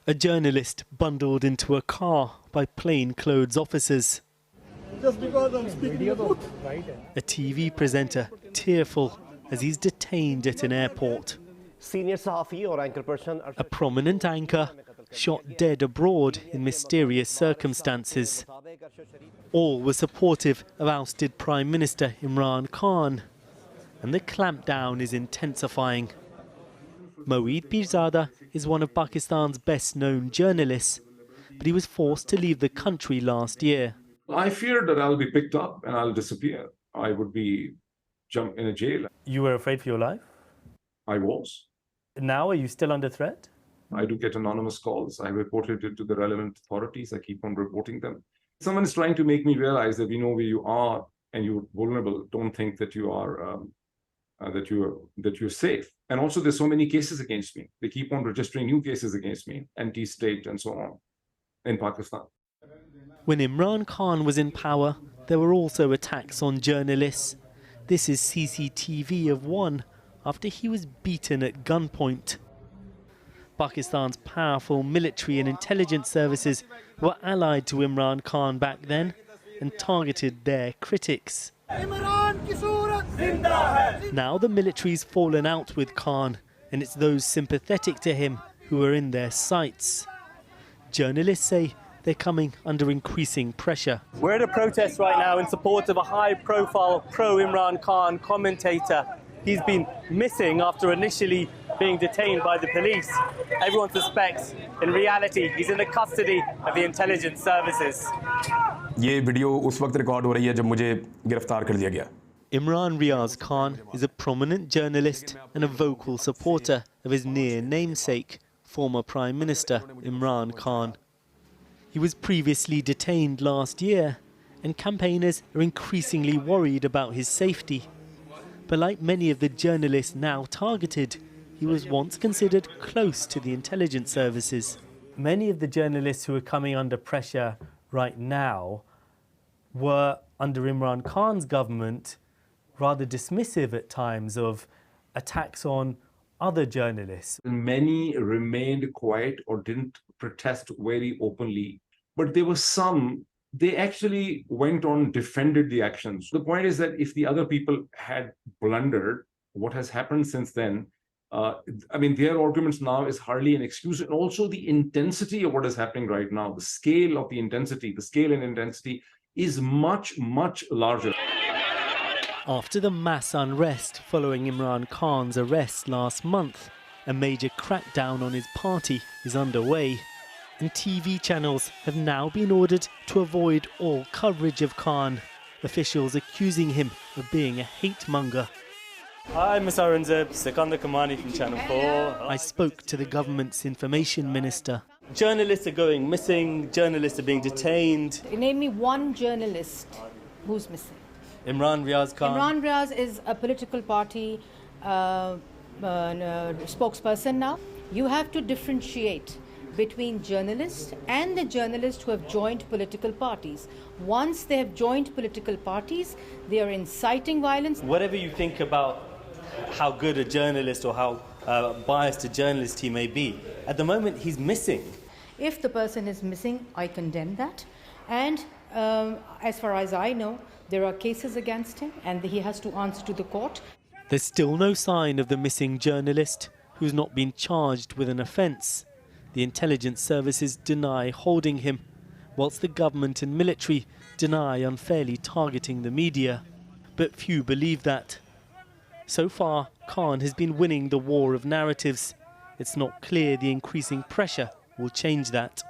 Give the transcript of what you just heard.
A journalist bundled into a car by plainclothes officers. Just because I'm speaking the truth. A TV presenter tearful as he's detained at an airport. A prominent anchor shot dead abroad in mysterious circumstances. All were supportive of ousted Prime Minister Imran Khan, and the clampdown is intensifying. Moeed Pirzada is one of Pakistan's best-known journalists, but he was forced to leave the country last year. I feared that I'll be picked up and I'll disappear. I would be jumped in a jail. You were afraid for your life? I was. Now, are you still under threat? I do get anonymous calls. I reported it to the relevant authorities. I keep on reporting them. Someone is trying to make me realize that we know where you are and you're vulnerable. Don't think that you are that you're safe. And also, there's so many cases against me. They keep on registering new cases against me, anti-state and so on, in Pakistan. When Imran Khan was in power, there were also attacks on journalists. This is CCTV of one after he was beaten at gunpoint. Pakistan's powerful military and intelligence services were allied to Imran Khan back then and targeted their critics. Now the military's fallen out with Khan, and it's those sympathetic to him who are in their sights. Journalists say they're coming under increasing pressure. We're at a protest right now in support of a high-profile pro-Imran Khan commentator. He's been missing after initially being detained by the police. Everyone suspects, in reality, he's in the custody of the intelligence services. ये video उस वक्त record हो रही है जब मुझे गिरफ्तार कर दिया गया. Imran Riaz Khan is a prominent journalist and a vocal supporter of his near namesake, former Prime Minister Imran Khan. He was previously detained last year, and campaigners are increasingly worried about his safety. But like many of the journalists now targeted, he was once considered close to the intelligence services. Many of the journalists who are coming under pressure right now were, under Imran Khan's government, rather dismissive at times of attacks on other journalists. Many remained quiet or didn't protest very openly, but there were some, they actually went on, defended the actions. The point is that if the other people had blundered, what has happened since then, I mean, their arguments now is hardly an excuse. And also the intensity of what is happening right now, the scale of the intensity, the scale and intensity is much, much larger. After the mass unrest following Imran Khan's arrest last month, a major crackdown on his party is underway, and TV channels have now been ordered to avoid all coverage of Khan, officials accusing him of being a hate-monger. Hi, Ms. Aurangzeb, Sikandar Kamani from Channel 4. I spoke to the government's information minister. Journalists are going missing, journalists are being detained. Name me one journalist who's missing. Imran Riaz Khan. Imran Riaz is a political party spokesperson now. You have to differentiate between journalists and the journalists who have joined political parties. Once they have joined political parties, they are inciting violence. Whatever you think about how good a journalist or how biased a journalist he may be, at the moment he's missing. If the person is missing, I condemn that. And as far as I know, there are cases against him and he has to answer to the court. There's still no sign of the missing journalist, who's not been charged with an offence. The intelligence services deny holding him, whilst the government and military deny unfairly targeting the media. But few believe that. So far, Khan has been winning the war of narratives. It's not clear the increasing pressure will change that.